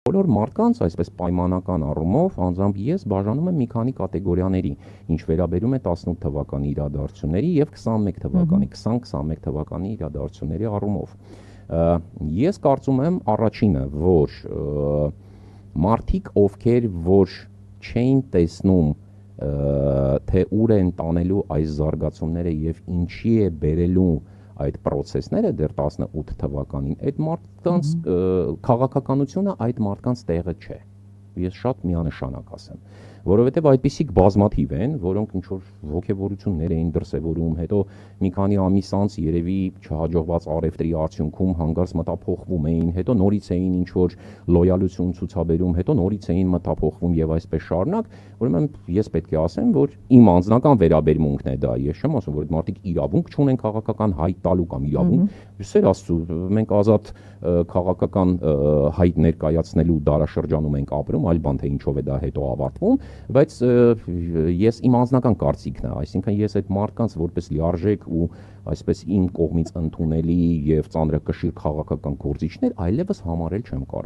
Բոլոր մարդկանց, այսպես պայմանական առումով, անձամբ ես բաժանում եմ մի քանի կատեգորիաների, ինչ վերաբերում է 18 թվականի իրադարձությունների եւ 21 թվականի, 20-21 թվականի իրադարձությունների առումով։ Ես կարծում եմ առաջինը, որ մարդիկ, ովքեր որ չէին տեսնում, թե ուր են տանելու այս զարգացումները եւ ինչի է բերելու այդ process-ները դեռ 18 թվականին, այդ մարդկանց քաղաքականությունը այդ մարդկանց տեղը չէ։ Ես շատ միանշանակ ասեմ, որովհետև այդպիսիք բազմաթիվ են, որոնք ինչ որ ողջևորություններ էին դրսևորում, հետո մի քանի ամիս անց երևի չհաջողված առևտրի արդյունքում հանգարց մտափոխվում էին, հետո նորից էին ինչ որ լոյալություն ցուցաբերում, հետո նորից էին մտափոխվում եւ այսպես շարունակ, ուրեմն ես պետք է ասեմ, որ իմ անձնական վերաբերմունքն է դա, ես չեմ ասում, որ մարդիկ իրավունք չունեն քաղաքական հայտ տալու կամ իրավունք, սեր Աստծո, մենք ազատ քաղաքական հայտ ներկայացնելու դարաշրջանում ենք ապրում, այլ բան թե ինչով է դա հետո ավարտվում, բայց ես իմ անձնական կարծիքն է, այսինքն ես այդ մարդկանց որպես լիարժեք ու այսպես իմ կողմից ընդունելի եւ ծանրակշիռ քաղաքական գործիչներ այլևս համարել չեմ կարող։